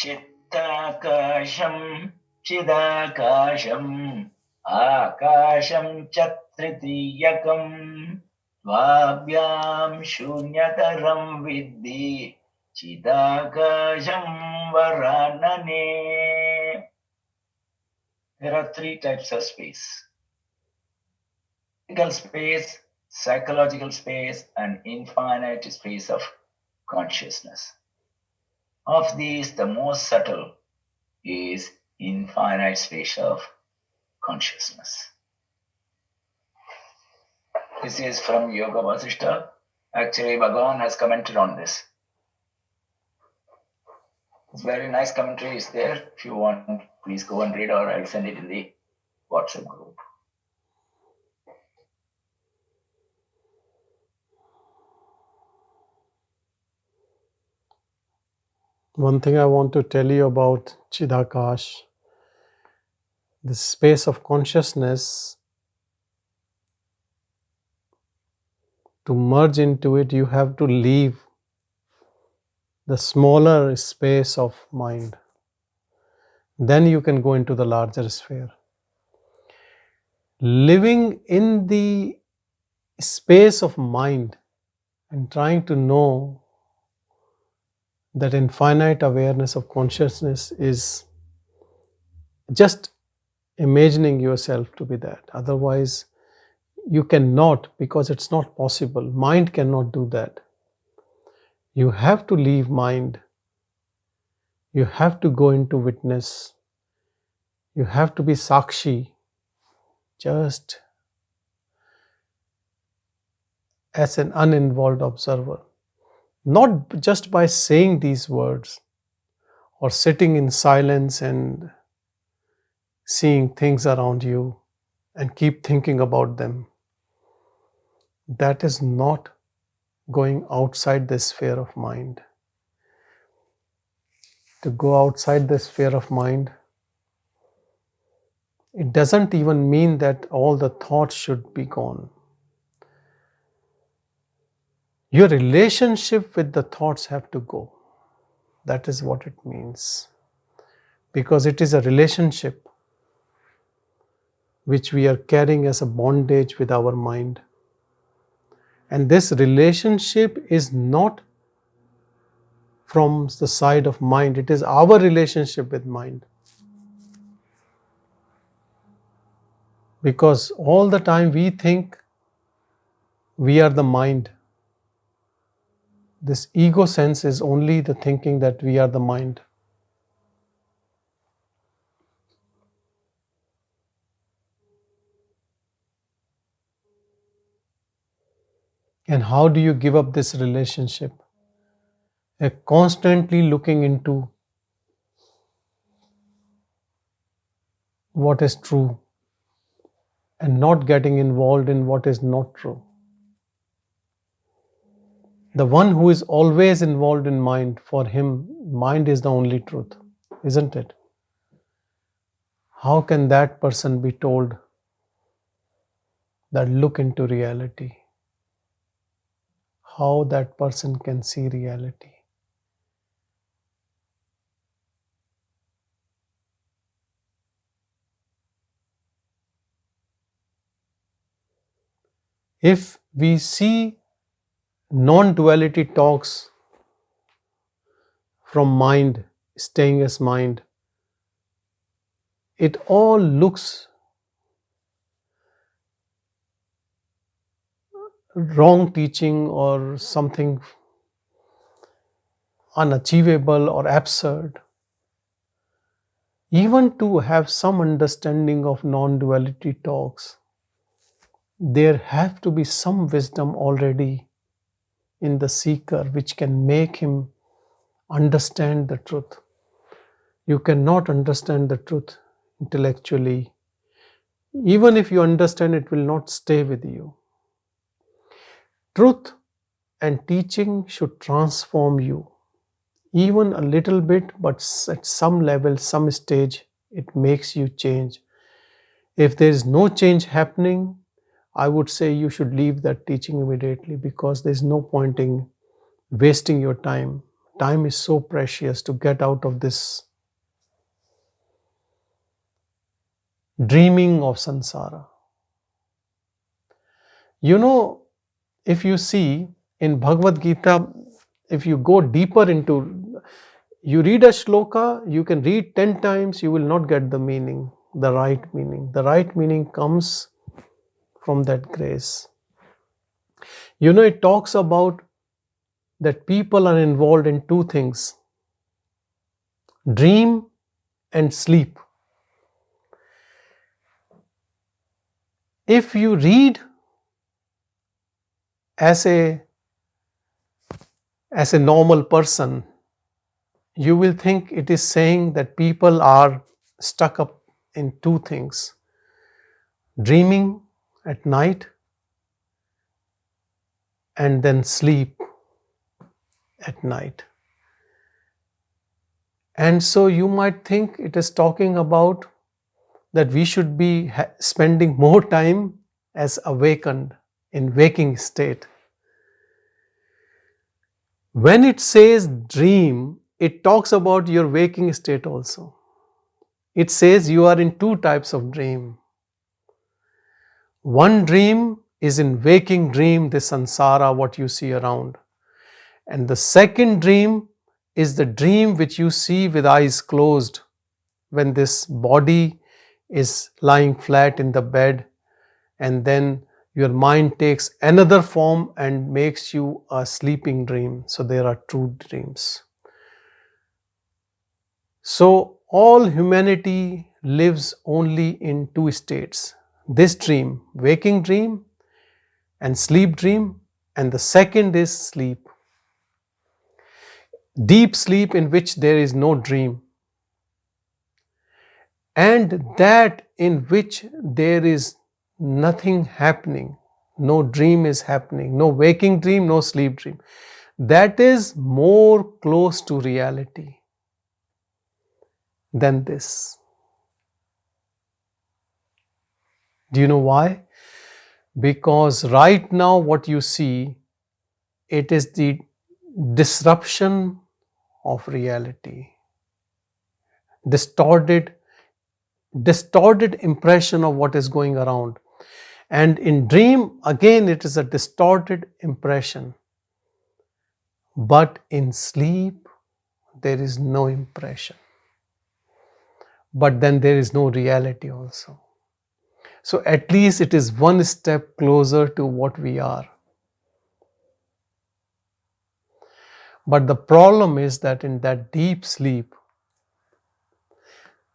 Chittakasham Chidakasham Akasham Chatritiyakam Dvabhyam Shunyataram Vidhi Chidakasham Varanane. There are three types of space: physical space, psychological space, and infinite space of consciousness. Of these, the most subtle is infinite space of consciousness. This is from Yoga Vasishta. Actually, Bhagavan has commented on this. It's very nice commentary is there. If you want, please go and read, or I'll send it in the WhatsApp group. One thing I want to tell you about Chidakash, the space of consciousness, to merge into it, you have to leave the smaller space of mind. Then you can go into the larger sphere. Living in the space of mind and trying to know that infinite awareness of consciousness is just imagining yourself to be that. Otherwise, you cannot, because it's not possible. Mind cannot do that. You have to leave mind. You have to go into witness. You have to be sakshi, just as an uninvolved observer. Not just by saying these words or sitting in silence and seeing things around you and keep thinking about them. That is not going outside the sphere of mind. To go outside the sphere of mind, it doesn't even mean that all the thoughts should be gone. Your relationship with the thoughts have to go. That is what it means. Because it is a relationship which we are carrying as a bondage with our mind. And this relationship is not from the side of mind, it is our relationship with mind. Because all the time we think we are the mind. This ego sense is only the thinking that we are the mind. And how do you give up this relationship? Constantly looking into what is true and not getting involved in what is not true. The one who is always involved in mind, for him, mind is the only truth, isn't it? How can that person be told that look into reality? How that person can see reality? If we see non-duality talks from mind, staying as mind, it all looks wrong teaching or something unachievable or absurd. Even to have some understanding of non-duality talks, there have to be some wisdom already in the seeker which can make him understand the truth. You cannot understand the truth intellectually. Even if you understand, it will not stay with you. Truth and teaching should transform you, even a little bit, but at some level, some stage, it makes you change. If there is no change happening, I would say you should leave that teaching immediately, because there is no point in wasting your time time is so precious to get out of this dreaming of samsara. You know, if you see in Bhagavad Gita, if you go deeper into, you read a shloka, you can read 10 times, you will not get the meaning, the right meaning. The right meaning comes from that grace. You know, it talks about that people are involved in two things: dream and sleep. If you read as a normal person, you will think it is saying that people are stuck up in two things: dreaming at night and then sleep at night. And so you might think it is talking about that we should be spending more time as awakened, in waking state. When it says dream, it talks about your waking state also. It says you are in two types of dream. One dream is in waking dream, the samsara, what you see around. And the second dream is the dream which you see with eyes closed, when this body is lying flat in the bed, and then your mind takes another form and makes you a sleeping dream. So there are two dreams. So all humanity lives only in two states: this dream, waking dream, and sleep dream, and the second is sleep, deep sleep in which there is no dream, and that in which there is nothing happening, no dream is happening, no waking dream, no sleep dream. That is more close to reality than this. Do you know why? Because right now what you see, it is the disruption of reality, distorted impression of what is going around. And in dream, again, it is a distorted impression. But in sleep, there is no impression. But then there is no reality also. So at least it is one step closer to what we are. But the problem is that in that deep sleep,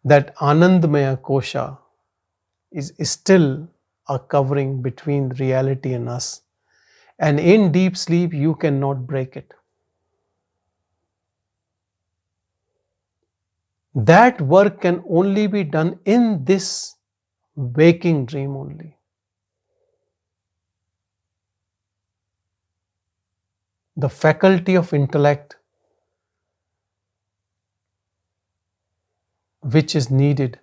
that Anandamaya Kosha is still a covering between reality and us. And in deep sleep, you cannot break it. That work can only be done in this waking dream only. The faculty of intellect which is needed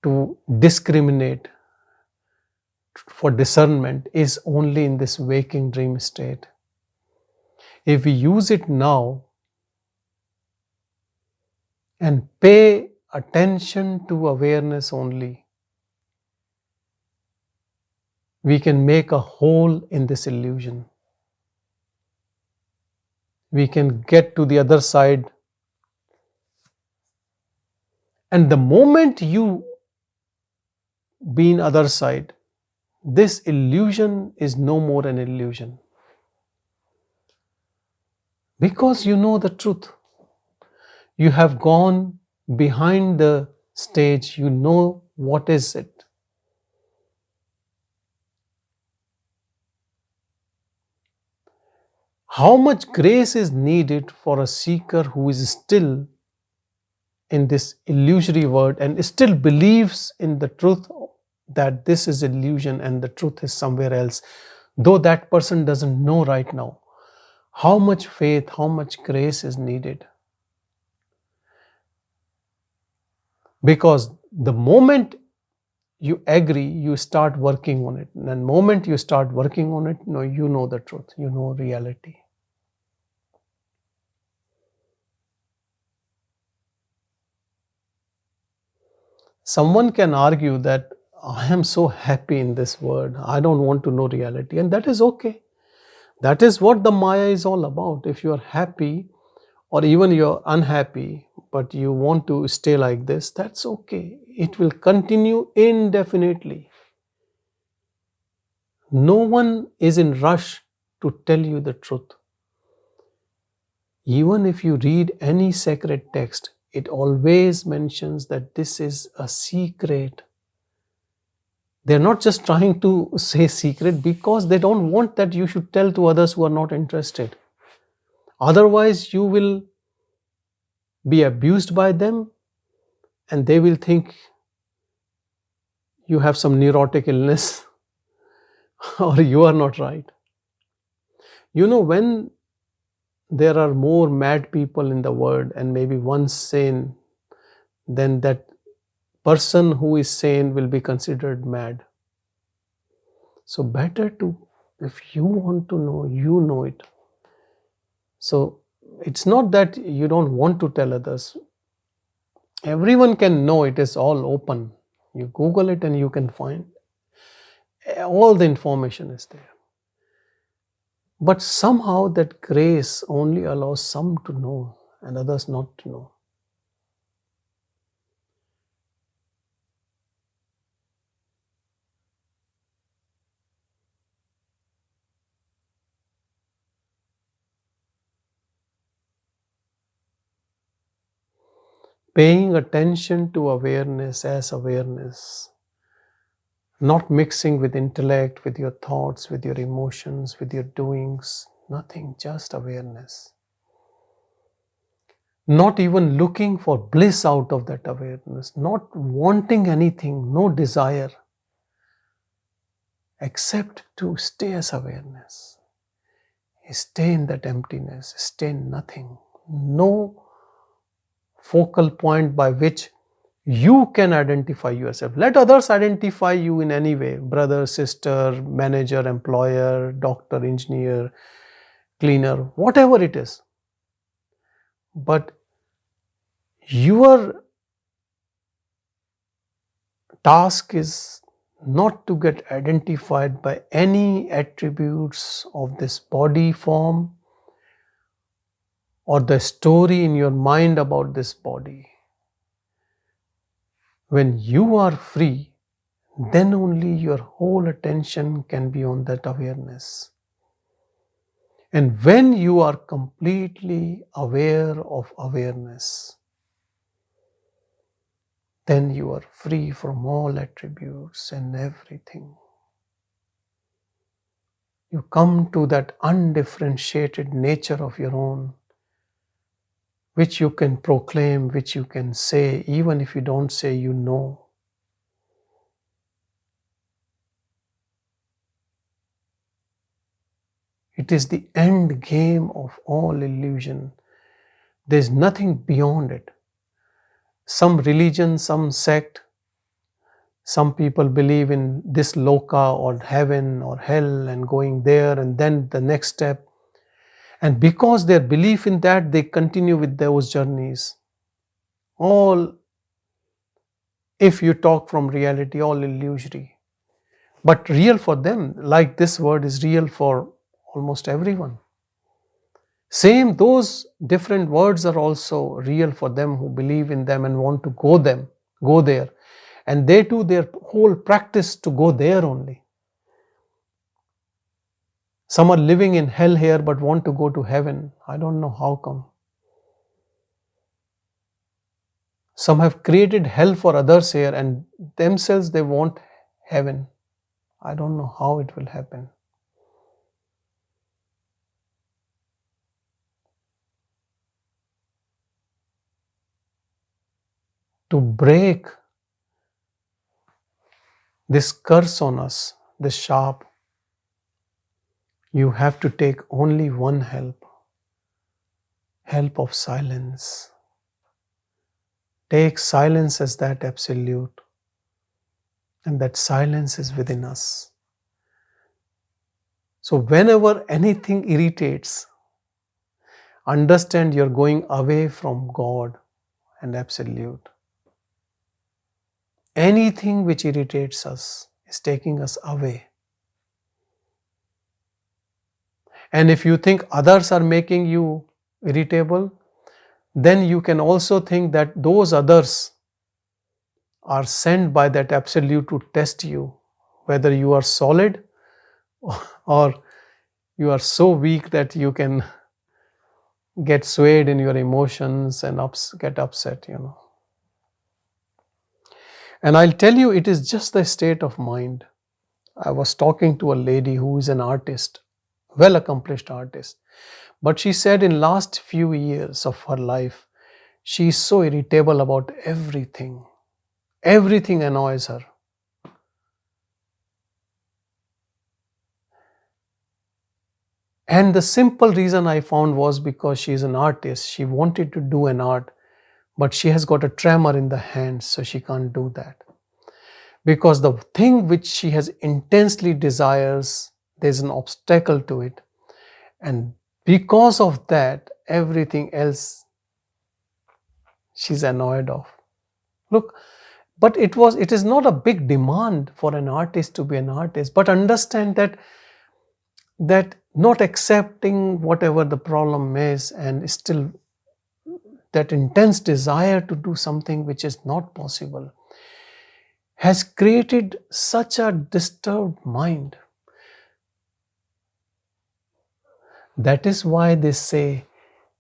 to discriminate, for discernment, is only in this waking dream state. If we use it now and pay attention to awareness only, we can make a hole in this illusion. We can get to the other side. And the moment you be in other side, this illusion is no more an illusion. Because you know the truth. You have gone behind the stage, you know what is it. How much grace is needed for a seeker who is still in this illusory world and still believes in the truth that this is illusion and the truth is somewhere else, though that person doesn't know right now. How much faith, how much grace is needed? Because the moment you agree, you start working on it. And the moment you start working on it, you know the truth, you know reality. Someone can argue that I am so happy in this world, I don't want to know reality, and that is okay. That is what the Maya is all about. If you are happy or even you're unhappy, but you want to stay like this, that's okay. It will continue indefinitely. No one is in rush to tell you the truth. Even if you read any sacred text, it always mentions that this is a secret. They're not just trying to say secret because they don't want that you should tell to others who are not interested. Otherwise, you will be abused by them and they will think you have some neurotic illness or you are not right. You know, when there are more mad people in the world and maybe one sane, then that person who is sane will be considered mad. So better to, if you want to know, you know it. So it's not that you don't want to tell others. Everyone can know, it is all open. You Google it and you can find all the information is there. But somehow that grace only allows some to know and others not to know. Paying attention to awareness as awareness, not mixing with intellect, with your thoughts, with your emotions, with your doings, nothing, just awareness. Not even looking for bliss out of that awareness, not wanting anything, no desire, except to stay as awareness. Stay in that emptiness, stay in nothing, no focal point by which you can identify yourself. Let others identify you in any way, brother, sister, manager, employer, doctor, engineer, cleaner, whatever it is. But your task is not to get identified by any attributes of this body form or the story in your mind about this body. When you are free, then only your whole attention can be on that awareness. And when you are completely aware of awareness, then you are free from all attributes and everything. You come to that undifferentiated nature of your own, which you can proclaim, which you can say, even if you don't say, you know. It is the end game of all illusion. There is nothing beyond it. Some religion, some sect, some people believe in this loka or heaven or hell and going there and then the next step. And because their belief in that, they continue with those journeys. All, if you talk from reality, all illusory. But real for them, like this word is real for almost everyone. Same, those different words are also real for them who believe in them and want to go there. And they do their whole practice to go there only. Some are living in hell here but want to go to heaven. I don't know how come. Some have created hell for others here and themselves they want heaven. I don't know how it will happen. To break this curse on us, this sharp, you have to take only one help of silence. Take silence as that absolute, and that silence is within us. So whenever anything irritates, understand you're going away from God and absolute. anything which irritates us is taking us away. And if you think others are making you irritable, then you can also think that those others are sent by that Absolute to test you, whether you are solid or you are so weak that you can get swayed in your emotions and get upset, And I'll tell you, it is just the state of mind. I was talking to a lady who is an artist, well accomplished artist, but she said in last few years of her life, she is so irritable about everything. Everything annoys her. And the simple reason I found was because she is an artist. She wanted to do an art, but she has got a tremor in the hands, so she can't do that. Because the thing which she has intensely desires, there's an obstacle to it. And because of that, everything else she's annoyed of. Look, but it is not a big demand for an artist to be an artist, but understand that not accepting whatever the problem is and still that intense desire to do something which is not possible has created such a disturbed mind. That is why they say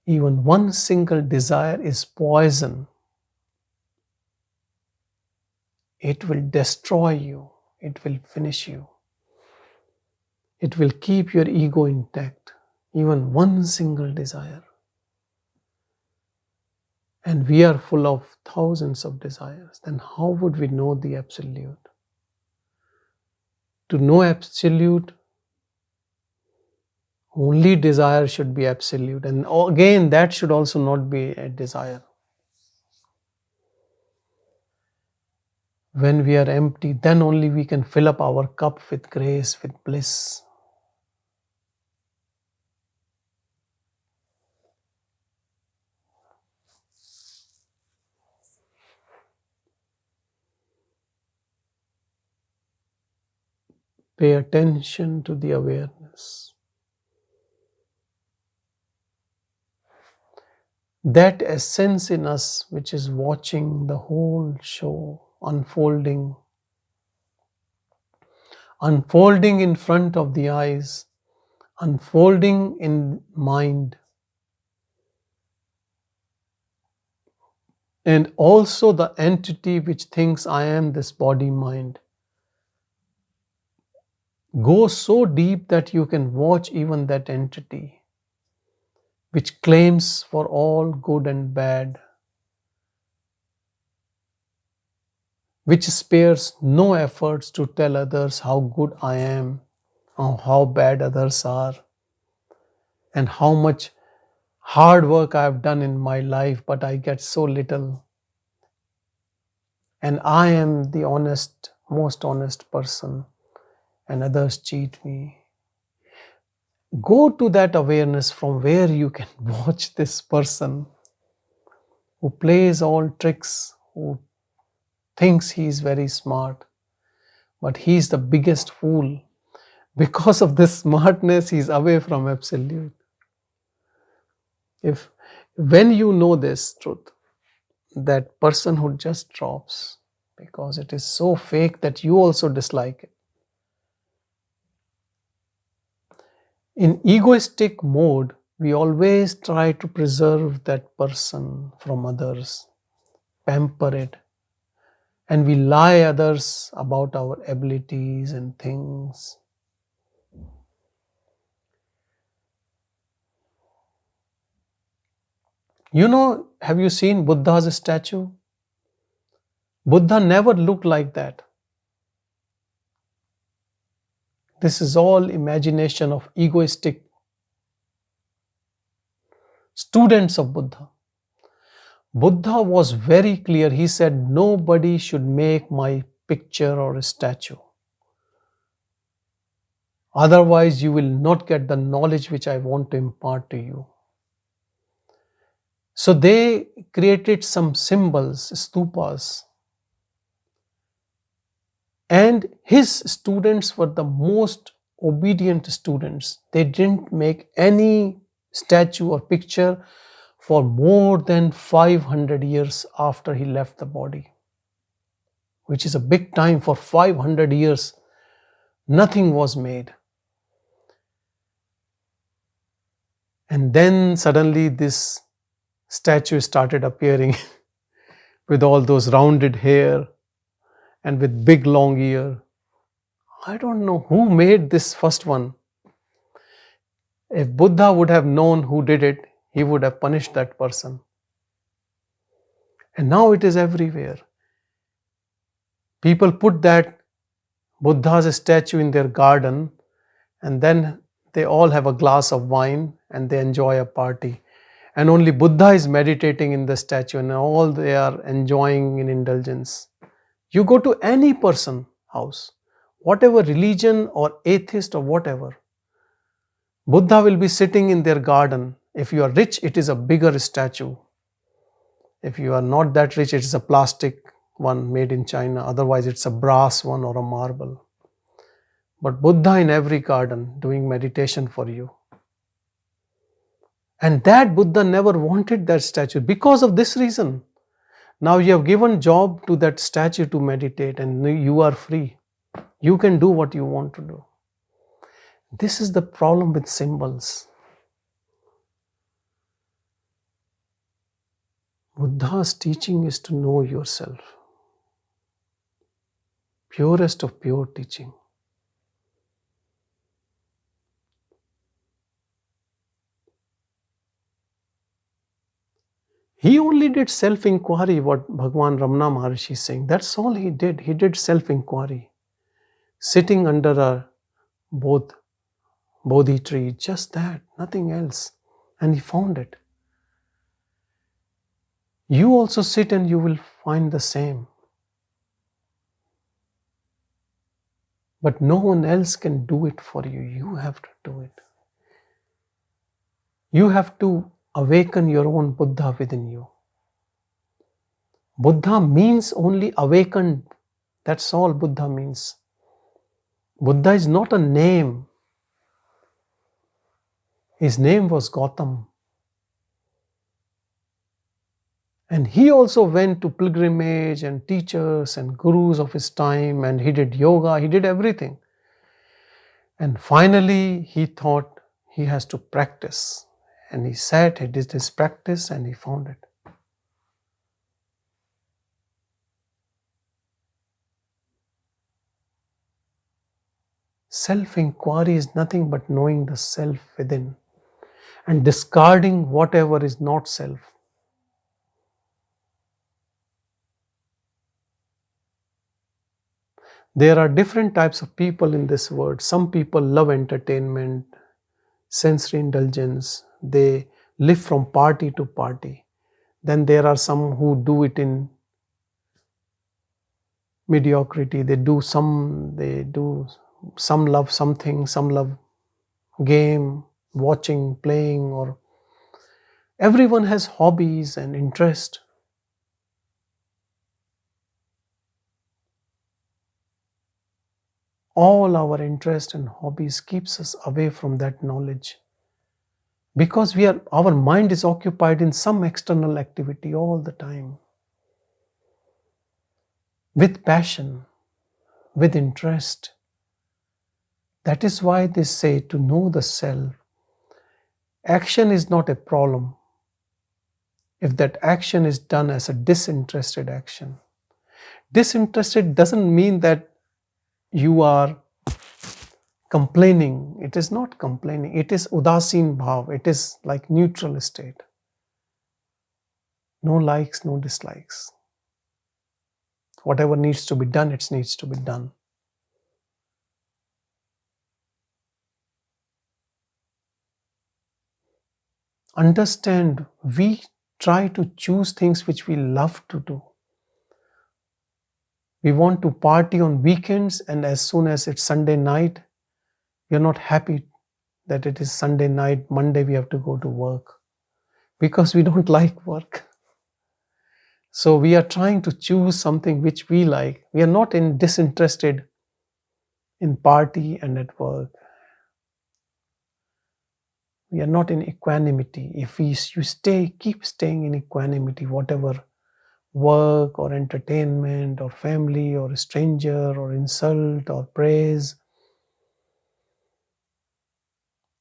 even one single desire is poison. It will destroy you. It will finish you. It will keep your ego intact. Even one single desire. And we are full of thousands of desires. Then how would we know the Absolute? To know Absolute, only desire should be absolute. And again, that should also not be a desire. When we are empty, then only we can fill up our cup with grace, with bliss. Pay attention to the awareness. That essence in us which is watching the whole show unfolding in front of the eyes, unfolding in mind, and also the entity which thinks I am this body-mind. Go so deep that you can watch even that entity which claims for all good and bad, which spares no efforts to tell others how good I am or how bad others are and how much hard work I have done in my life, but I get so little. And I am the most honest person, and others cheat me. Go to that awareness from where you can watch this person who plays all tricks, who thinks he is very smart, but he is the biggest fool. Because of this smartness, he is away from Absolute. When you know this truth, that personhood just drops because it is so fake that you also dislike it. In egoistic mode, we always try to preserve that person from others, pamper it, and we lie others about our abilities and things. Have you seen Buddha's statue? Buddha never looked like that. This is all imagination of egoistic students of Buddha. Buddha was very clear. He said, nobody should make my picture or a statue. Otherwise, you will not get the knowledge which I want to impart to you. So they created some symbols, stupas, And his students were the most obedient students. They didn't make any statue or picture for more than 500 years after he left the body, which is a big time. For 500 years, nothing was made. And then suddenly this statue started appearing with all those rounded hair and with big long ear. I don't know who made this first one. If Buddha would have known who did it, he would have punished that person. And now it is everywhere. People put that Buddha's statue in their garden, and then they all have a glass of wine and they enjoy a party. And only Buddha is meditating in the statue, and all they are enjoying in indulgence. You go to any person house, whatever religion or atheist or whatever, Buddha will be sitting in their garden. If you are rich, it is a bigger statue. If you are not that rich, it is a plastic one made in China. Otherwise, it's a brass one or a marble. But Buddha in every garden doing meditation for you. And that Buddha never wanted that statue because of this reason. Now you have given job to that statue to meditate, and you are free. You can do what you want to do. This is the problem with symbols. Buddha's teaching is to know yourself. Purest of pure teaching. He only did self-inquiry, what Bhagavan Ramana Maharshi is saying. That's all he did. He did self-inquiry. Sitting under a Bodhi tree, just that, nothing else. And he found it. You also sit and you will find the same. But no one else can do it for you. You have to do it. You have to awaken your own Buddha within you. Buddha means only awakened. That's all Buddha means. Buddha is not a name. His name was Gautam. And he also went to pilgrimage and teachers and gurus of his time, and he did yoga, he did everything. And finally he thought he has to practice. And he sat, he did his practice, and he found it. Self-inquiry is nothing but knowing the self within and discarding whatever is not self. There are different types of people in this world. Some people love entertainment, sensory indulgence. They live from party to party. Then there are some who do it in mediocrity. They do some love something, some love game, watching, playing, or everyone has hobbies and interest. All our interest and hobbies keeps us away from that knowledge. Because our mind is occupied in some external activity all the time. With passion, with interest. That is why they say to know the self, action is not a problem if that action is done as a disinterested action. Disinterested doesn't mean that you are complaining. It is not complaining. It is udasin bhav. It is like neutral state. No likes, no dislikes. Whatever needs to be done, it needs to be done. Understand, we try to choose things which we love to do. We want to party on weekends, and as soon as it's Sunday night, we are not happy that it is Sunday night. Monday we have to go to work because we don't like work. So we are trying to choose something which we like. We are not disinterested in party and at work. We are not in equanimity. If you keep staying in equanimity, whatever work or entertainment or family or a stranger or insult or praise,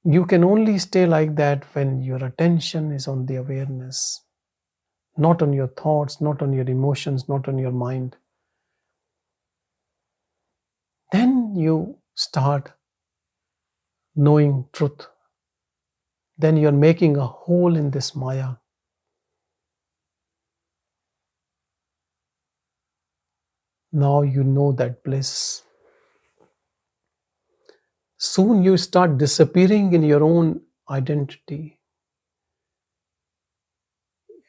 you can only stay like that when your attention is on the awareness, not on your thoughts, not on your emotions, not on your mind. Then you start knowing truth. Then you're making a hole in this Maya. Now you know that bliss. Soon you start disappearing in your own identity,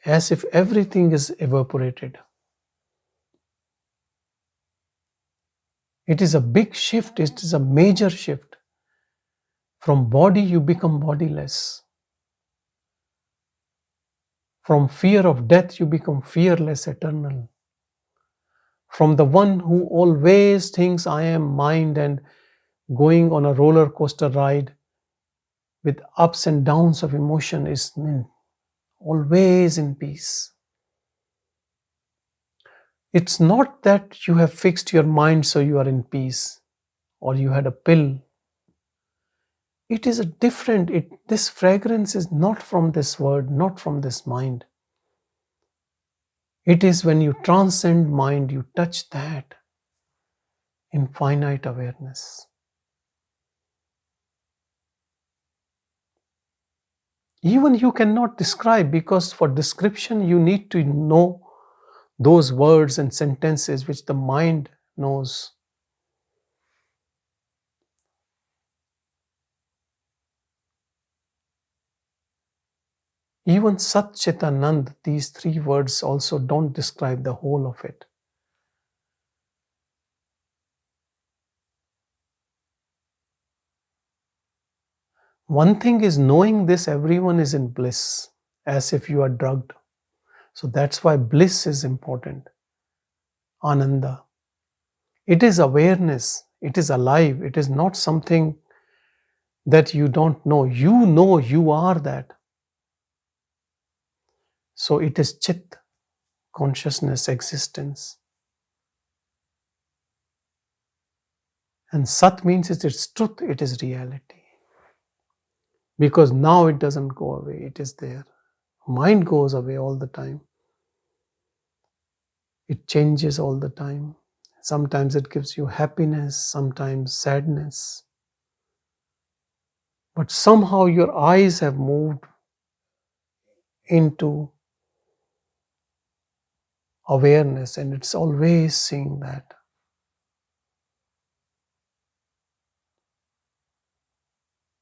as if everything is evaporated. It is a big shift, it is a major shift. From body, you become bodiless. From fear of death, you become fearless, eternal. From the one who always thinks I am mind and going on a roller coaster ride with ups and downs of emotion is always in peace. It's not that you have fixed your mind so you are in peace, or you had a pill. It is a different, this fragrance is not from this word, not from this mind. It is when you transcend mind, you touch that infinite awareness. Even you cannot describe, because for description you need to know those words and sentences which the mind knows. Even Sat Chit Anand, these three words also don't describe the whole of it. One thing is knowing this, everyone is in bliss, as if you are drugged. So that's why bliss is important. Ananda. It is awareness. It is alive. It is not something that you don't know. You know you are that. So it is Chit, consciousness, existence. And Sat means it's truth, it is reality. Because now it doesn't go away, it is there. Mind goes away all the time. It changes all the time. Sometimes it gives you happiness, sometimes sadness. But somehow your eyes have moved into awareness, and it's always seeing that.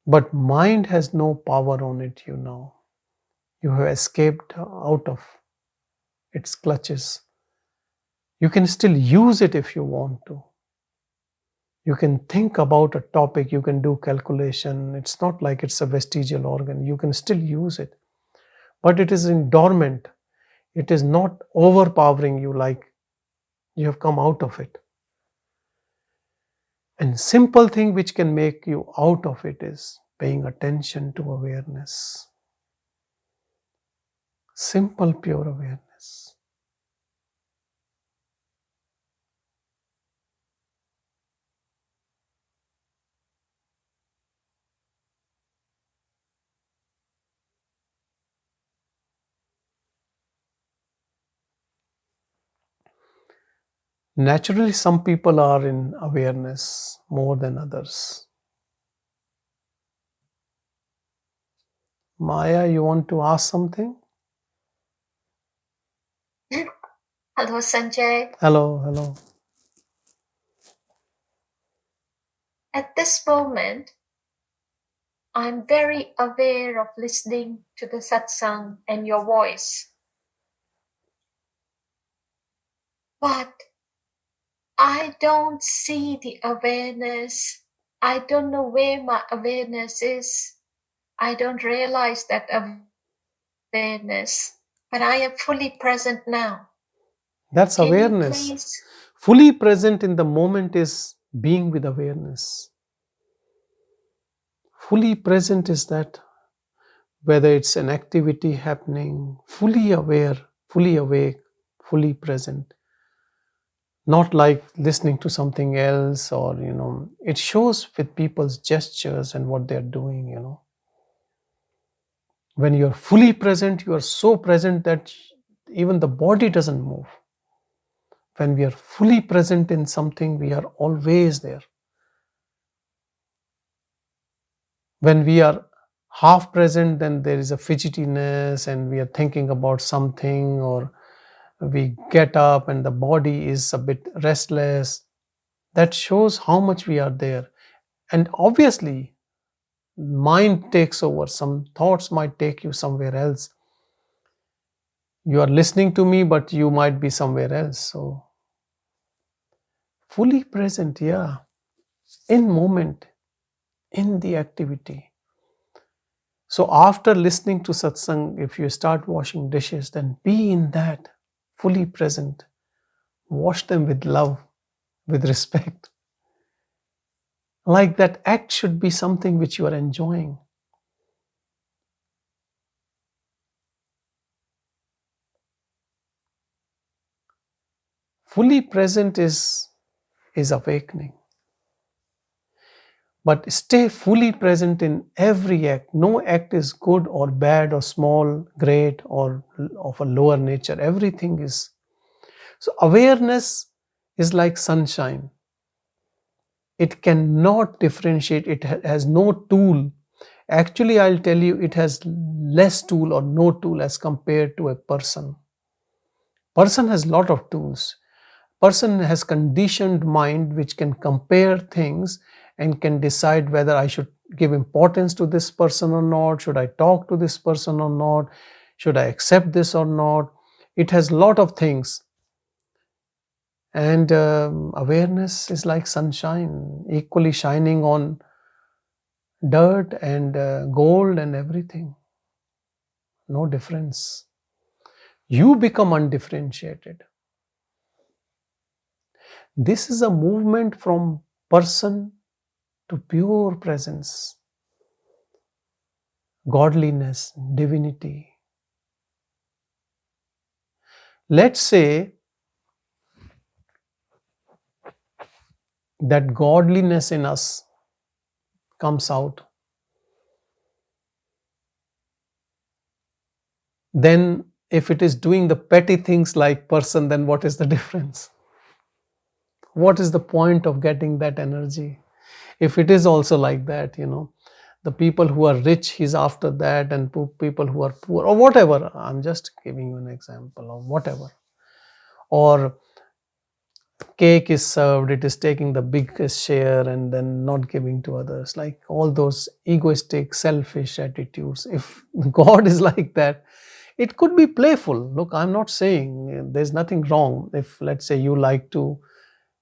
But mind has no power on it, you know. You have escaped out of its clutches. You can still use it if you want to. You can think about a topic, you can do calculation. It's not like it's a vestigial organ. You can still use it. But it is in dormant. It is not overpowering you like you have come out of it. And simple thing which can make you out of it is paying attention to awareness. Simple, pure awareness. Naturally, some people are in awareness more than others. Maya, you want to ask something? Hello, Sanjay. Hello. At this moment, I'm very aware of listening to the satsang and your voice. But I don't see the awareness. I don't know where my awareness is. I don't realize that awareness. But I am fully present now. That's Can you awareness. please? Fully present in the moment is being with awareness. Fully present is that, whether it's an activity happening, fully aware, fully awake, fully present. Not like listening to something else, or it shows with people's gestures and what they're doing. When you're fully present, you are so present that even the body doesn't move. When we are fully present in something, we are always there. When we are half present, then there is a fidgetiness and we are thinking about something, or we get up and the body is a bit restless. That shows how much we are there. And obviously, mind takes over. Some thoughts might take you somewhere else. You are listening to me, but you might be somewhere else. So, fully present, yeah, in moment, in the activity. So after listening to satsang, if you start washing dishes, then be in that, fully present. Wash them with love, with respect. Like that act should be something which you are enjoying. Fully present is awakening. But stay fully present in every act. No act is good or bad or small, great or of a lower nature. Everything is. So awareness is like sunshine. It cannot differentiate. It has no tool. Actually, I'll tell you, it has less tool or no tool as compared to a person. Person has lot of tools. Person has conditioned mind which can compare things and can decide whether I should give importance to this person or not, should I talk to this person or not, should I accept this or not. It has lot of things. And awareness is like sunshine, equally shining on dirt and gold and everything. No difference. You become undifferentiated. This is a movement from person to pure presence, godliness, divinity. Let's say that godliness in us comes out. Then if it is doing the petty things like person, then what is the difference? What is the point of getting that energy? If it is also like that, the people who are rich, he's after that, and people who are poor or whatever. I'm just giving you an example of whatever. Or cake is served, it is taking the biggest share and then not giving to others, like all those egoistic, selfish attitudes. If God is like that, it could be playful. Look, I'm not saying there's nothing wrong if, let's say, you like to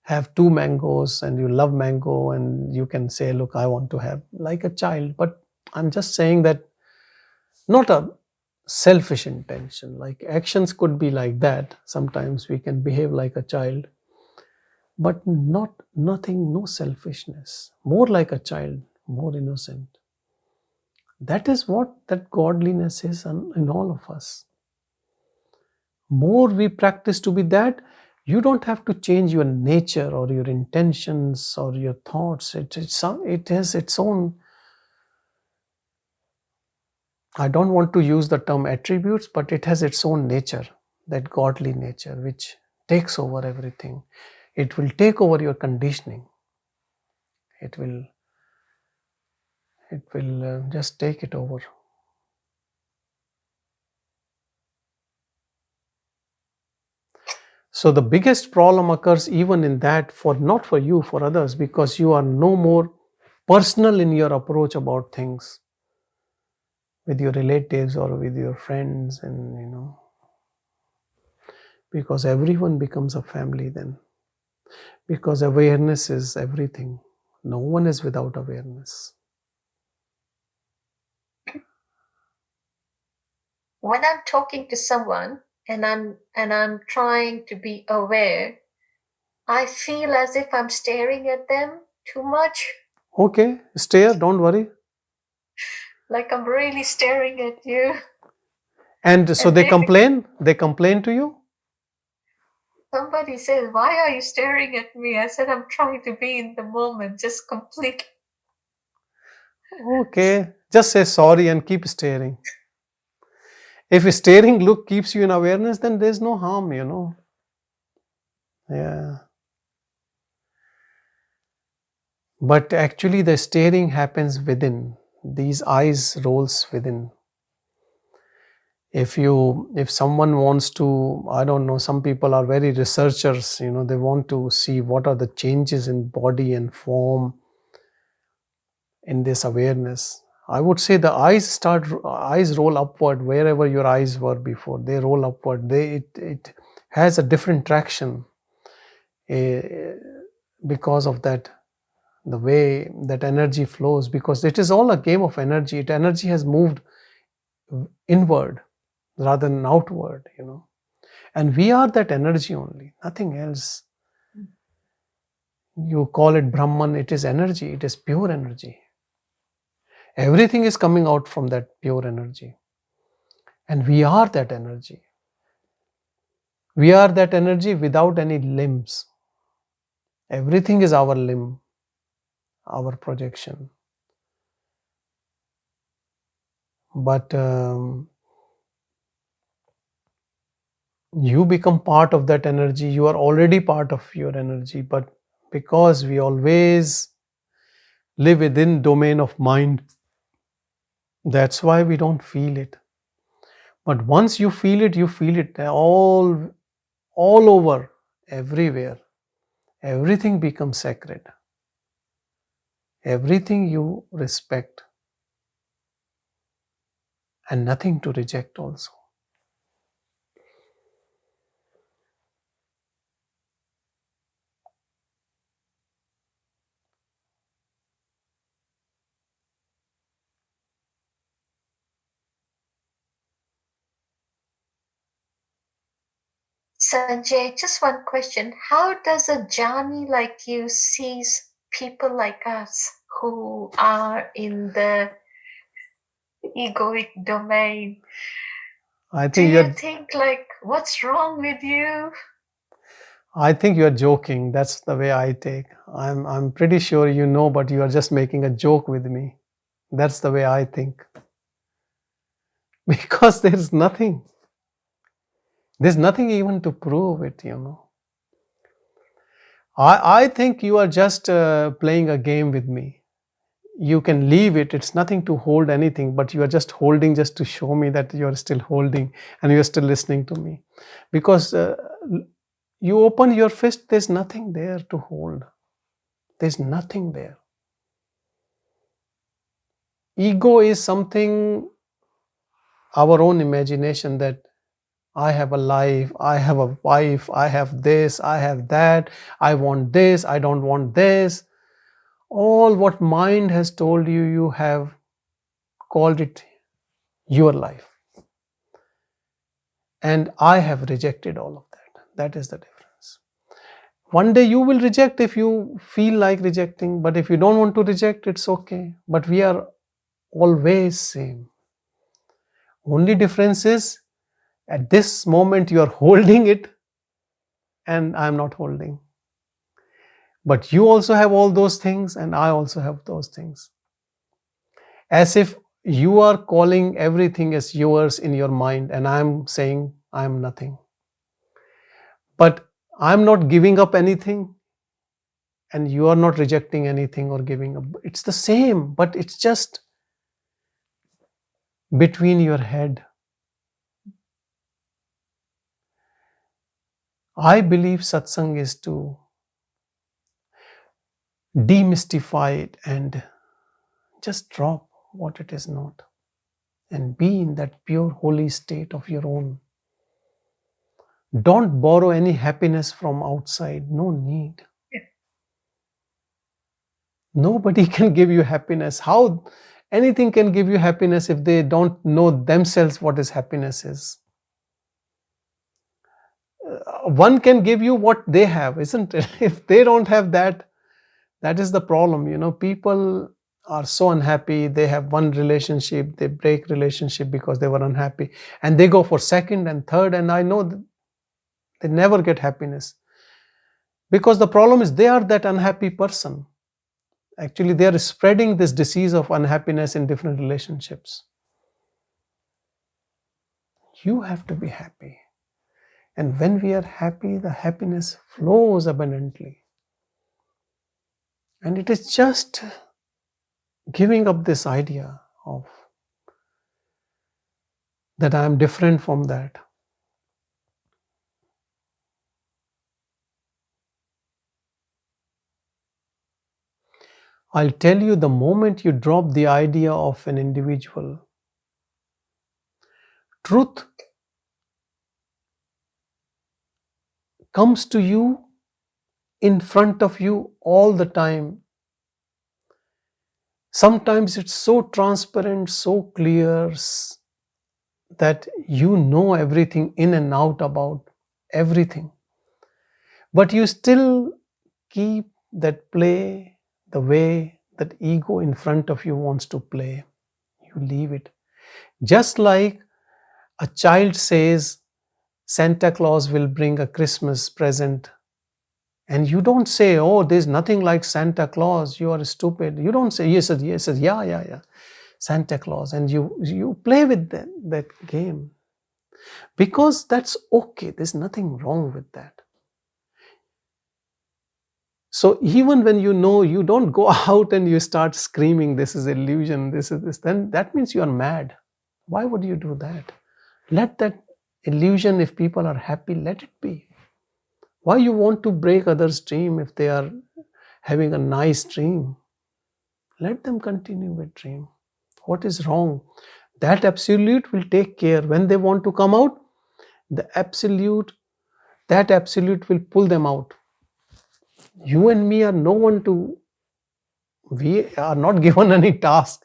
have 2 mangoes and you love mango, and you can say, look, I want to have like a child. But I'm just saying that not a selfish intention. Like actions could be like that. Sometimes we can behave like a child, but nothing, no selfishness, more like a child, more innocent. That is what that godliness is in all of us. More we practice to be that, you don't have to change your nature or your intentions or your thoughts. It has its own, I don't want to use the term attributes, but it has its own nature, that godly nature which takes over everything. It will take over your conditioning. It will just take it over. So the biggest problem occurs even in that, not for you, for others, because you are no more personal in your approach about things with your relatives or with your friends, and because everyone becomes a family then. Because awareness is everything. No one is without awareness. When I'm talking to someone, and I'm trying to be aware, I feel as if I'm staring at them too much. Okay, stare, don't worry. Like I'm really staring at you. And so And they complain to you? somebody says, "Why are you staring at me?" I said, "I'm trying to be in the moment, just completely." Okay, just say sorry and keep staring. If a staring look keeps you in awareness, then there's no harm, Yeah. But actually the staring happens within. These eyes rolls within. If someone wants to, I don't know, some people are very researchers, they want to see what are the changes in body and form in this awareness. I would say the eyes roll upward wherever your eyes were before. They roll upward. It has a different traction because of that, the way that energy flows, because it is all a game of energy. Energy has moved inward rather than outward, and we are that energy only, nothing else. You call it Brahman, it is energy, it is pure energy. Everything is coming out from that pure energy, and we are that energy. We are that energy without any limbs. Everything is our limb, our projection. But you become part of that energy. You are already part of your energy, but because we always live within domain of mind, that's why we don't feel it. But once you feel it all over, everywhere. Everything becomes sacred. Everything you respect, and nothing to reject also. Sanjay, just one question. How does a jhani like you sees people like us who are in the egoic domain? I Do think you you're think like, what's wrong with you? I think you're joking. That's the way I take. I'm pretty sure you know, but you are just making a joke with me. That's the way I think. Because there's nothing. There's nothing even to prove it, I think you are just playing a game with me. You can leave it. It's nothing to hold anything, but you are just holding just to show me that you are still holding and you are still listening to me. Because you open your fist, there's nothing there to hold. There's nothing there. Ego is something, our own imagination, that I have a life, I have a wife, I have this, I have that, I want this, I don't want this. All what mind has told you, you have called it your life. And I have rejected all of that. That is the difference. One day you will reject if you feel like rejecting, but if you don't want to reject, it's okay. But we are always same. Only difference is, at this moment you are holding it and I am not holding. But you also have all those things and I also have those things. As if you are calling everything as yours in your mind and I am saying I am nothing. But I am not giving up anything and you are not rejecting anything or giving up. It's the same, but it's just between your head. I believe satsang is to demystify it and just drop what it is not and be in that pure holy state of your own. Don't borrow any happiness from outside. No need. Nobody can give you happiness. How anything can give you happiness if they don't know themselves what is happiness is? one can give you what they have, isn't it? If they don't have that, that is the problem. People are so unhappy. They have one relationship, they break relationship because they were unhappy, and they go for second and third, and I know that they never get happiness, because the problem is they are that unhappy person. Actually, they are spreading this disease of unhappiness in different relationships. You have to be happy. And when we are happy, the happiness flows abundantly. And it is just giving up this idea of that I am different from that. I'll tell you, the moment you drop the idea of an individual, truth comes to you in front of you all the time. Sometimes it's so transparent, so clear, that you know everything in and out about everything. But you still keep that play the way that ego in front of you wants to play. You leave it. Just like a child says, Santa Claus will bring a Christmas present, and you don't say, oh, there's nothing like Santa Claus, you are stupid. You don't say, yes, yes, yeah, Santa Claus, and you play with that game, because that's okay. There's nothing wrong with that. So even when you don't go out and you start screaming, this is illusion, this is this, then that means you are mad. Why would you do that? Let that illusion, if people are happy, let it be. Why you want to break others' dream if they are having a nice dream? Let them continue with dream. What is wrong? That absolute will take care. When they want to come out, that absolute will pull them out. You and me are no one to, we are not given any task.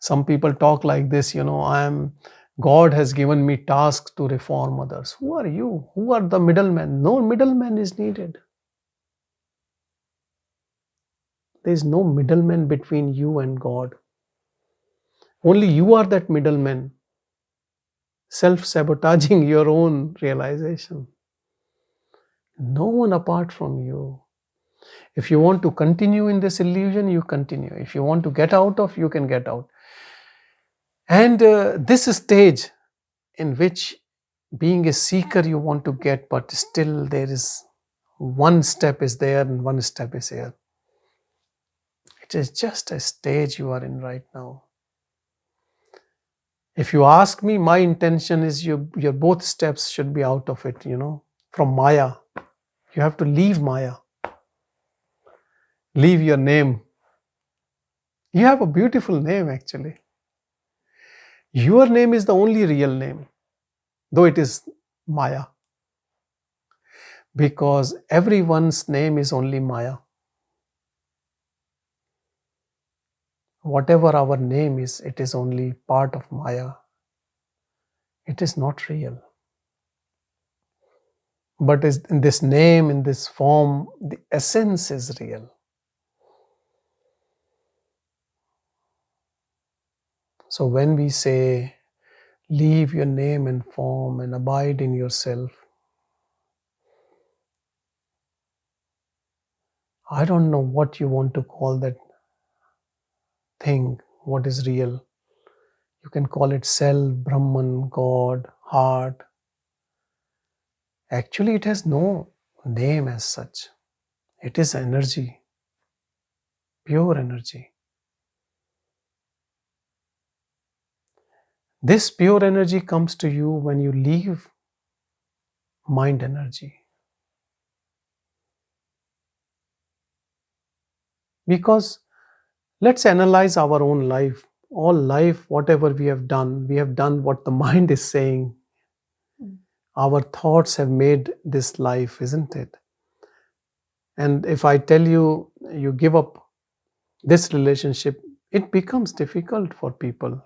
Some people talk like this, God has given me tasks to reform others. Who are you? Who are the middlemen? No middleman is needed. There is no middleman between you and God. Only you are that middleman, self-sabotaging your own realization. No one apart from you. If you want to continue in this illusion, you continue. If you want to get out of, you can get out. And this stage in which being a seeker you want to get, but still there is one step is there and one step is here. It is just a stage you are in right now. If you ask me, my intention is your both steps should be out of it, from Maya. You have to leave Maya. Leave your name. You have a beautiful name actually. Your name is the only real name, though it is Maya. Because everyone's name is only Maya. Whatever our name is, it is only part of Maya. It is not real. But in this name, in this form, the essence is real. So when we say, leave your name and form and abide in yourself, I don't know what you want to call that thing, what is real. You can call it self, Brahman, God, heart. Actually, it has no name as such. It is energy, pure energy. This pure energy comes to you when you leave mind energy. Because let's analyze our own life. All life, whatever we have done what the mind is saying. Our thoughts have made this life, isn't it? And if I tell you, you give up this relationship, it becomes difficult for people,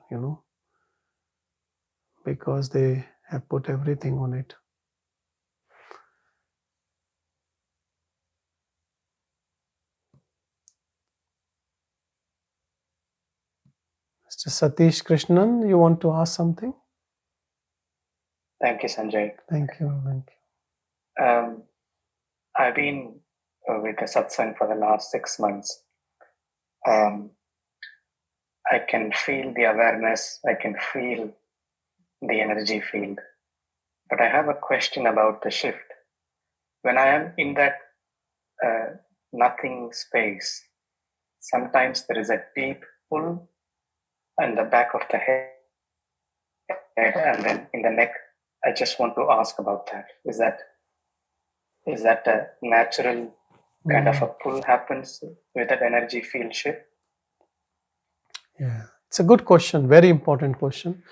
because they have put everything on it. Mr. Satish Krishnan, you want to ask something? Thank you, Sanjay. Thank you. I've been with the satsang for the last 6 months. I can feel the awareness, I can feel the energy field. But I have a question about the shift. When I am in that nothing space, sometimes there is a deep pull in the back of the head and then in the neck. I just want to ask about that. Is that a natural kind of a pull happens with that energy field shift? Yeah, it's a good question, very important question.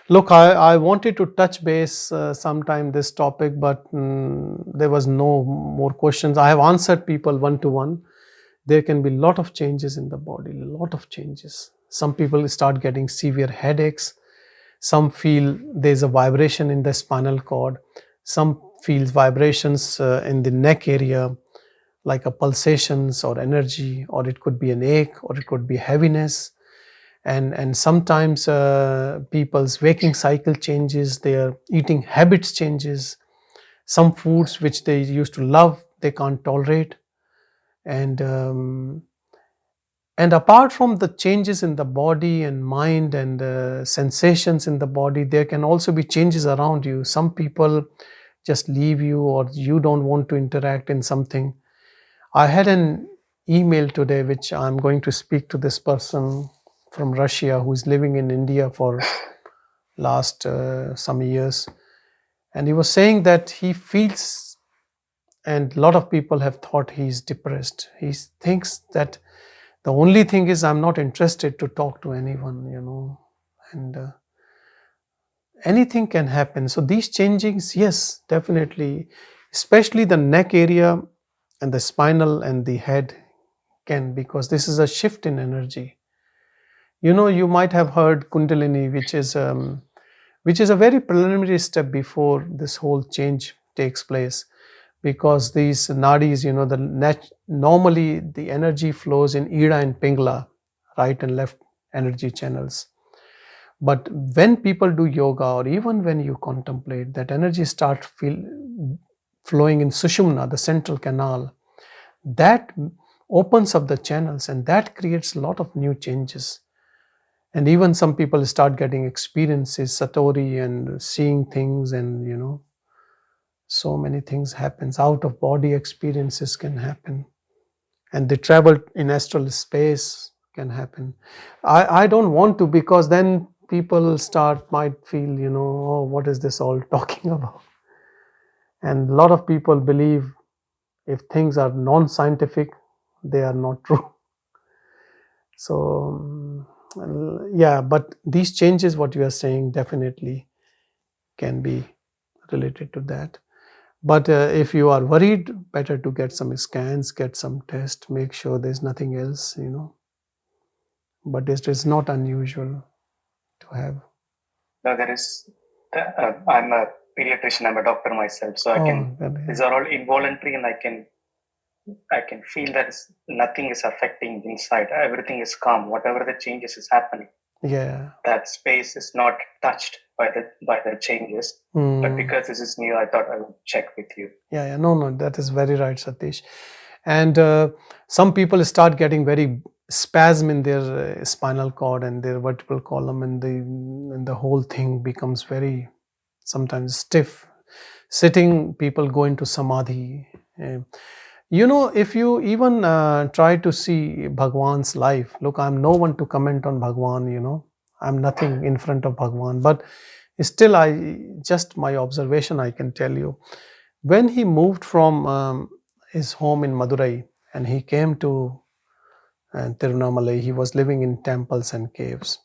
Look, I wanted to touch base sometime this topic, but there was no more questions. I have answered people one-to-one. There can be a lot of changes in the body, a lot of changes. Some people start getting severe headaches. Some feel there's a vibration in the spinal cord. Some feel vibrations in the neck area, like a pulsations or energy, or it could be an ache, or it could be heaviness. And sometimes people's waking cycle changes, their eating habits changes. Some foods which they used to love, they can't tolerate. And apart from the changes in the body and mind and sensations in the body, there can also be changes around you. Some people just leave you, or you don't want to interact in something. I had an email today which I'm going to speak to this person from Russia who is living in India for last some years, and he was saying that he feels, and a lot of people have thought he's depressed. He thinks that the only thing is, I'm not interested to talk to anyone, and anything can happen. So these changings, yes, definitely, especially the neck area and the spinal and the head can, because this is a shift in energy. You might have heard Kundalini, which is a very preliminary step before this whole change takes place, because these nadis, normally the energy flows in Ida and Pingala, right and left energy channels. But when people do yoga, or even when you contemplate, that energy starts flowing in Sushumna, the central canal. That opens up the channels, and that creates a lot of new changes. And even some people start getting experiences, satori, and seeing things, and so many things happens. Out of body experiences can happen, and the travel in astral space can happen. I don't want to, because then people might feel, oh, what is this all talking about? And a lot of people believe if things are non-scientific, they are not true. So yeah, but these changes, what you are saying, definitely can be related to that. But if you are worried, better to get some scans, get some tests, make sure there's nothing else, but it is not unusual to have. No, there is. I'm a pediatrician, I'm a doctor myself, so these are all involuntary, and I can feel that nothing is affecting inside. Everything is calm. Whatever the changes is happening, that space is not touched by the changes. But because this is new, I thought I would check with you. No, that is very right, Satish. And some people start getting very spasm in their spinal cord and their vertebral column, and the whole thing becomes very sometimes stiff. Sitting, people go into samadhi. If you even try to see Bhagwan's life, look, I'm no one to comment on Bhagwan, I'm nothing in front of Bhagwan, but still, just my observation, I can tell you. When he moved from his home in Madurai and he came to Tirunamalai, he was living in temples and caves.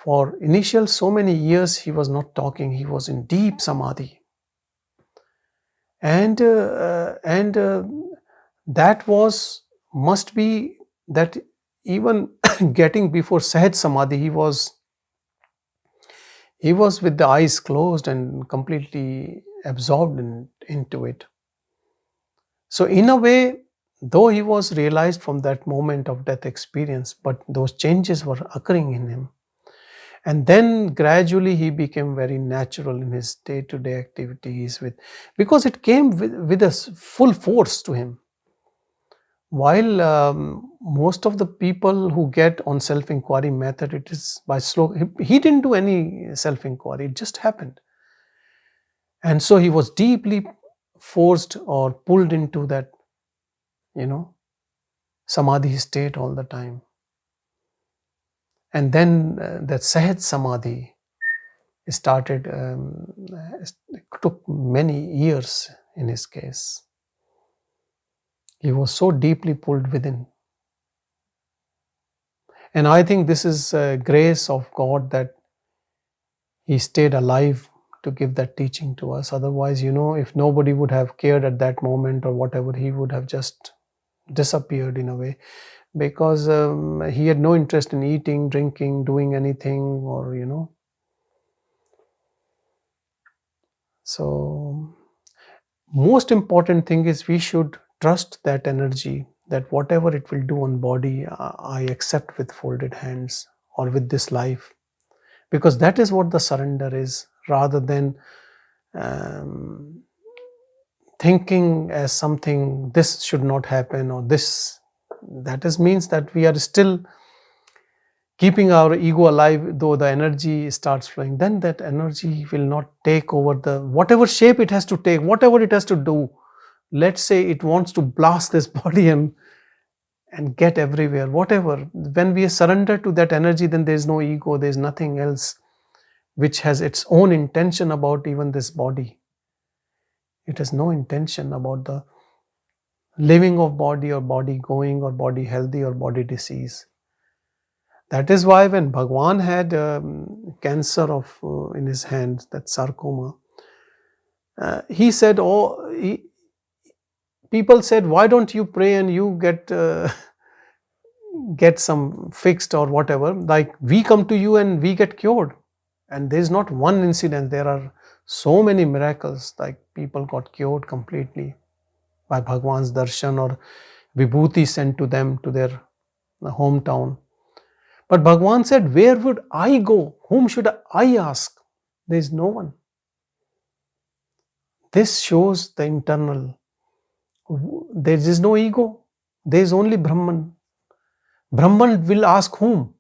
For initial so many years, he was not talking, he was in deep samadhi. And that must be that even getting before Sahaj Samadhi, he was He was with the eyes closed and completely absorbed into it. So in a way, though he was realized from that moment of death experience, but those changes were occurring in him. And then gradually he became very natural in his day-to-day activities, because it came with a full force to him. While most of the people who get on self-inquiry method, it is by slow. He didn't do any self-inquiry, it just happened. And so he was deeply forced or pulled into that, samadhi state all the time. And then that Sahaj Samadhi started, it took many years in his case. He was so deeply pulled within. And I think this is grace of God that he stayed alive to give that teaching to us. Otherwise, if nobody would have cared at that moment or whatever, he would have just disappeared in a way, because he had no interest in eating, drinking, doing anything, or So most important thing is we should trust that energy, that whatever it will do on body, I accept with folded hands, or with this life, because that is what the surrender is, rather than thinking as something, this should not happen, or this. That means that we are still keeping our ego alive, though the energy starts flowing. Then that energy will not take over whatever shape it has to take, whatever it has to do. Let's say it wants to blast this body and get everywhere, whatever. When we surrender to that energy, then there is no ego, there is nothing else which has its own intention about even this body. It has no intention about the living of body, or body going, or body healthy, or body disease. That is why when Bhagavan had cancer in his hand, that sarcoma, he said, people said, why don't you pray and you get some fixed or whatever, like we come to you and we get cured. And there is not one incident, there are so many miracles, like people got cured completely by Bhagavan's darshan, or vibhuti sent to them to their hometown. But Bhagavan said, where would I go? Whom should I ask? There is no one. This shows the internal. There is no ego. There is only Brahman. Brahman will ask whom?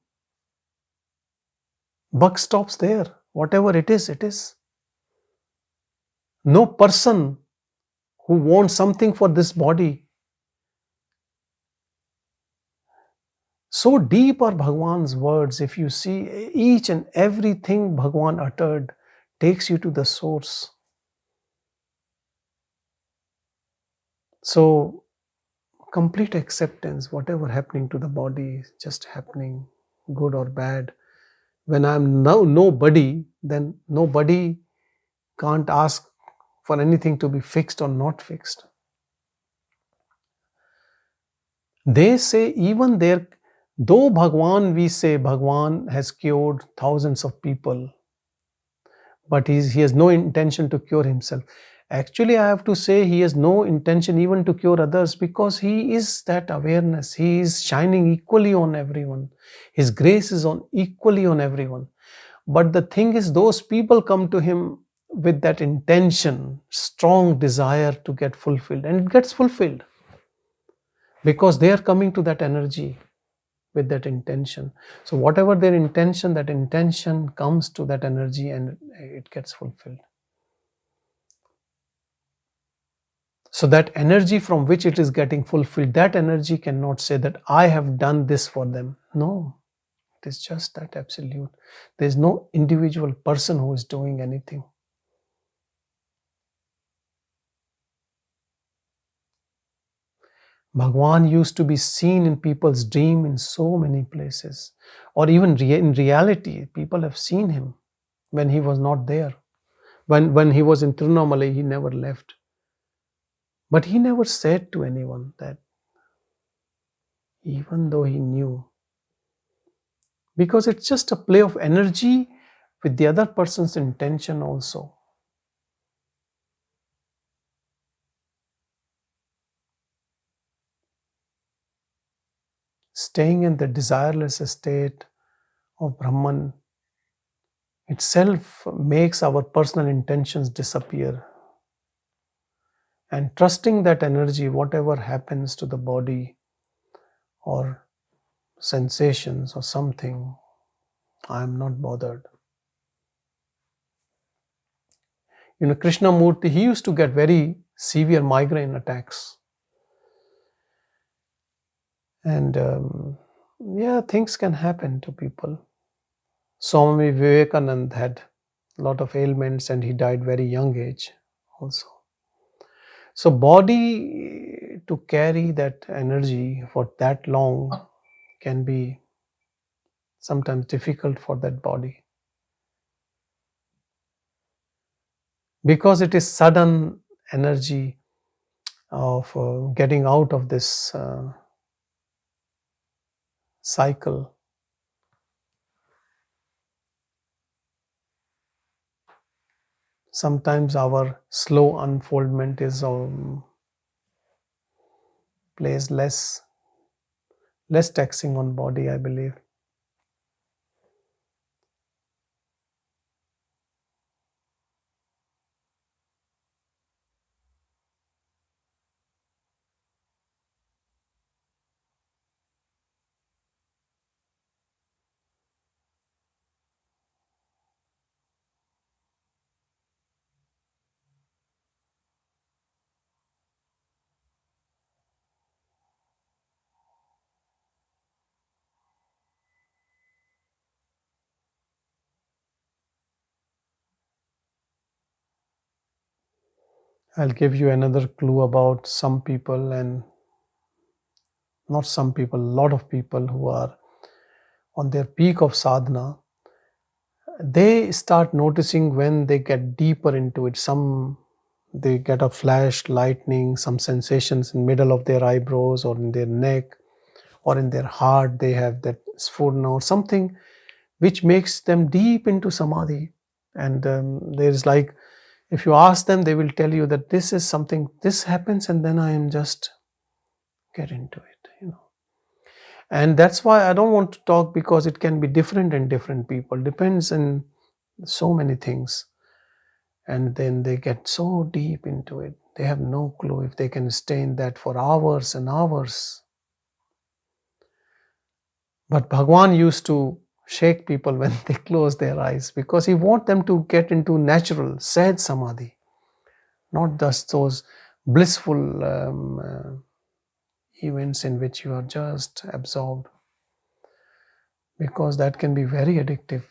Buck stops there. Whatever it is, it is. No person who wants something for this body. So deep are Bhagavan's words. If you see, each and everything Bhagavan uttered takes you to the source. So complete acceptance, whatever happening to the body is just happening, good or bad. When I am now nobody, then nobody can't ask for anything to be fixed or not fixed. They say even there, though Bhagavan, we say Bhagavan has cured thousands of people, but he has no intention to cure himself. Actually, I have to say he has no intention even to cure others, because he is that awareness. He is shining equally on everyone. His grace is equally on everyone. But the thing is, those people come to him with that intention, strong desire to get fulfilled, and it gets fulfilled because they are coming to that energy with that intention. So whatever their intention, that intention comes to that energy and it gets fulfilled. So that energy from which it is getting fulfilled, that energy cannot say that I have done this for them. No, it is just that absolute. There is no individual person who is doing anything. Bhagavan used to be seen in people's dream in so many places, or even in reality, people have seen him when he was not there. When he was in Tirunamalai, he never left. But he never said to anyone that, even though he knew. Because it's just a play of energy with the other person's intention also. Staying in the desireless state of Brahman itself makes our personal intentions disappear. And trusting that energy, whatever happens to the body or sensations or something, I am not bothered. Krishnamurti, he used to get very severe migraine attacks. And things can happen to people. Swami Vivekananda had a lot of ailments and he died very young age also. So body to carry that energy for that long can be sometimes difficult for that body. Because it is sudden energy of getting out of this cycle. Sometimes our slow unfoldment is plays less taxing on body, I believe. I'll give you another clue about some people, and not some people, a lot of people who are on their peak of sadhana. They start noticing when they get deeper into it. They get a flash, lightning, some sensations in middle of their eyebrows or in their neck or in their heart. They have that sphurna or something which makes them deep into samadhi. And there's like, if you ask them, they will tell you that this is something, this happens and then I am just get into it, And that's why I don't want to talk, because it can be different in different people. Depends on so many things. And then they get so deep into it. They have no clue if they can stay in that for hours and hours. But Bhagavan used to shake people when they close their eyes, because he wants them to get into natural, sad samadhi, not just those blissful events in which you are just absorbed, because that can be very addictive,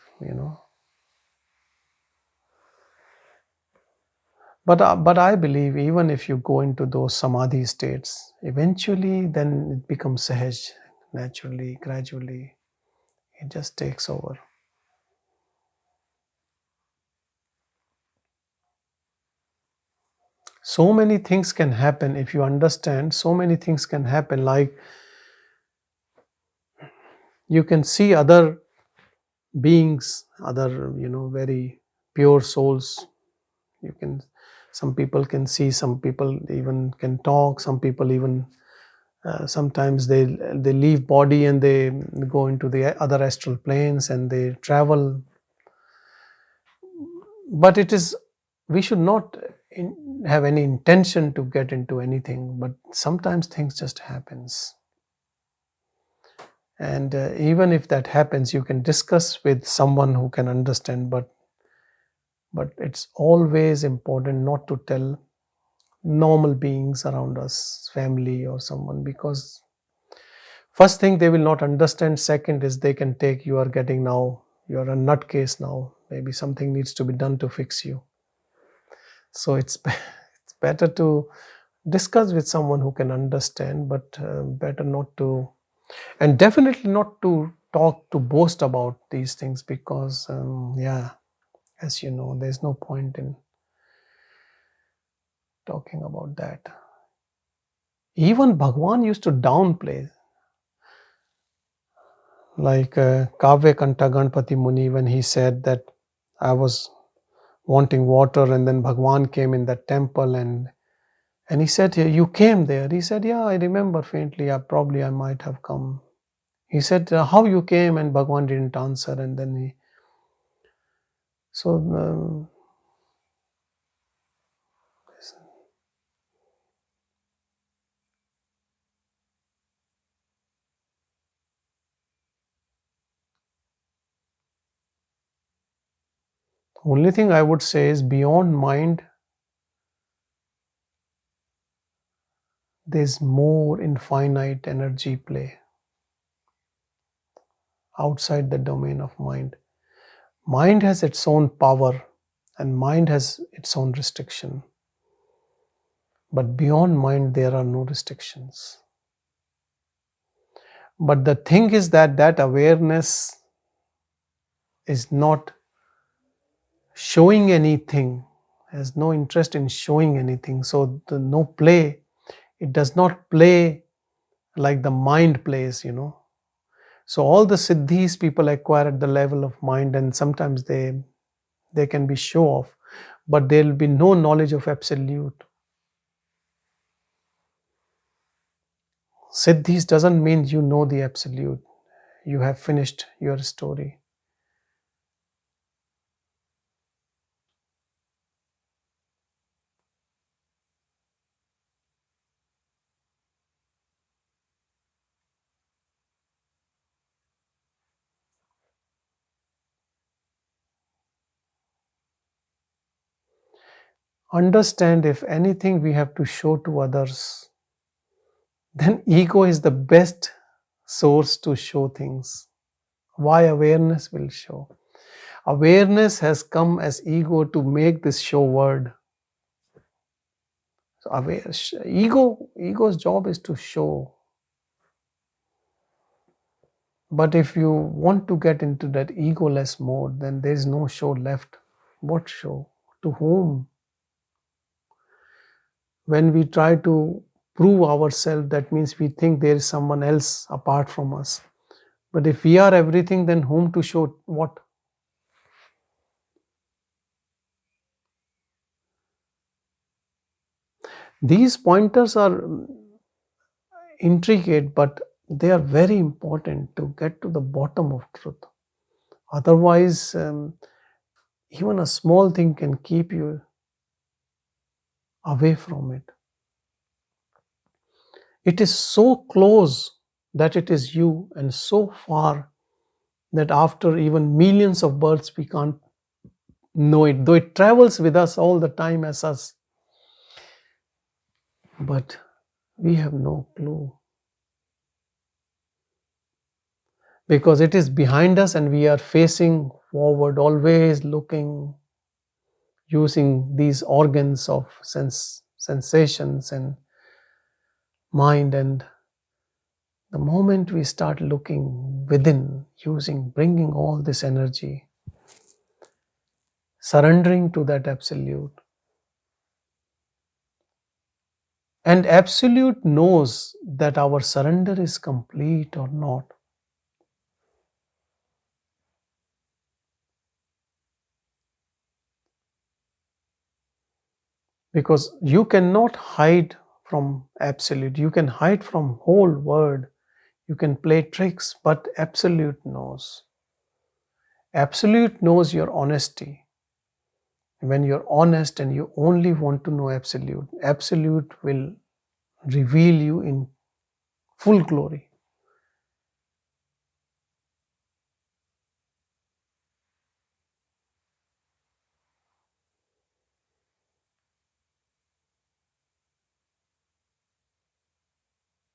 But I believe even if you go into those samadhi states, eventually then it becomes sahaj, naturally, gradually, it just takes over. So many things can happen if you understand. So many things can happen, like you can see other beings, other very pure souls. Some people can see, some people even can talk, some people even sometimes they leave body and they go into the other astral planes and they travel. But we should not have any intention to get into anything, but sometimes things just happens. And even if that happens, you can discuss with someone who can understand, but it's always important not to tell normal beings around us, family or someone, because first thing, they will not understand. Second is they can take, you are a nutcase now, maybe something needs to be done to fix you. So it's better to discuss with someone who can understand, but better not to, and definitely not to boast about these things, because as you know, there's no point in talking about that. Even Bhagavan used to downplay, like Kavya Kanta Ganpati Muni, when he said that I was wanting water, and then Bhagwan came in that temple, and he said, you came there? He said, yeah, I remember faintly. Probably I might have come. He said, how you came? And Bhagwan didn't answer, and then he... So... only thing I would say is, beyond mind, there's more infinite energy play outside the domain of mind. Mind has its own power and mind has its own restriction. But beyond mind, there are no restrictions. But the thing is that awareness is not showing anything, has no interest in showing anything. So no play. It does not play like the mind plays, So all the siddhis people acquire at the level of mind, and sometimes they can be show off, but there will be no knowledge of absolute. Siddhis doesn't mean you know the absolute. You have finished your story. Understand, if anything we have to show to others, then ego is the best source to show things. Why awareness will show? Awareness has come as ego to make this show word. So ego's job is to show. But if you want to get into that egoless mode, then there is no show left. What show? To whom? When we try to prove ourselves, that means we think there is someone else apart from us. But if we are everything, then whom to show what? These pointers are intricate, but they are very important to get to the bottom of truth. Otherwise, even a small thing can keep you away from it. It is so close that it is you, and so far that after even millions of births we can't know it, though it travels with us all the time as us. But we have no clue. Because it is behind us and we are facing forward, always looking, using these organs of sensations and mind. And the moment we start looking within, bringing all this energy, surrendering to that absolute, and absolute knows that our surrender is complete or not. Because you cannot hide from absolute. You can hide from whole world. You can play tricks, but absolute knows. Absolute knows your honesty. When you're honest and you only want to know absolute, absolute will reveal you in full glory.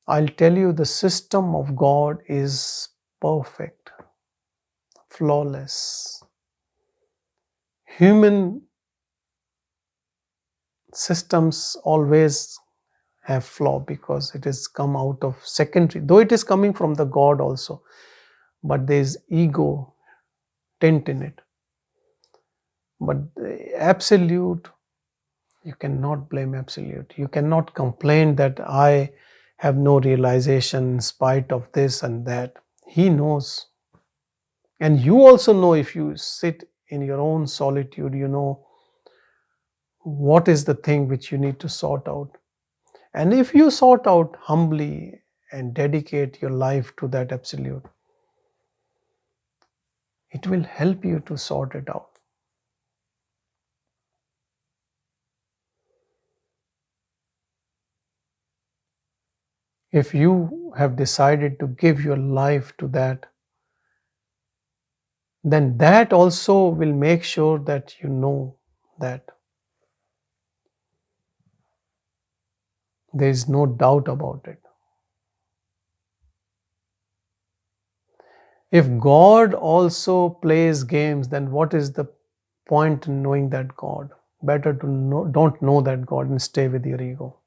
I'll tell you, the system of God is perfect, flawless. Human systems always have flaw because it has come out of secondary, though it is coming from the God also, but there is ego tint in it. But the absolute, you cannot blame absolute. You cannot complain that I have no realization in spite of this and that. He knows. And you also know, if you sit in your own solitude, you know what is the thing which you need to sort out. And if you sort out humbly and dedicate your life to that absolute, it will help you to sort it out. If you have decided to give your life to that, then that also will make sure that you know that there is no doubt about it. If God also plays games, then what is the point in knowing that God? Better to know, don't know that God and stay with your ego.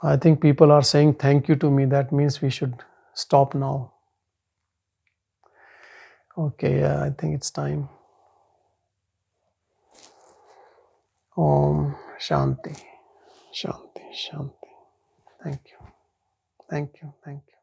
I think people are saying thank you to me. That means we should stop now. Okay, yeah, I think it's time. Om Shanti, Shanti, Shanti. Thank you, thank you, thank you.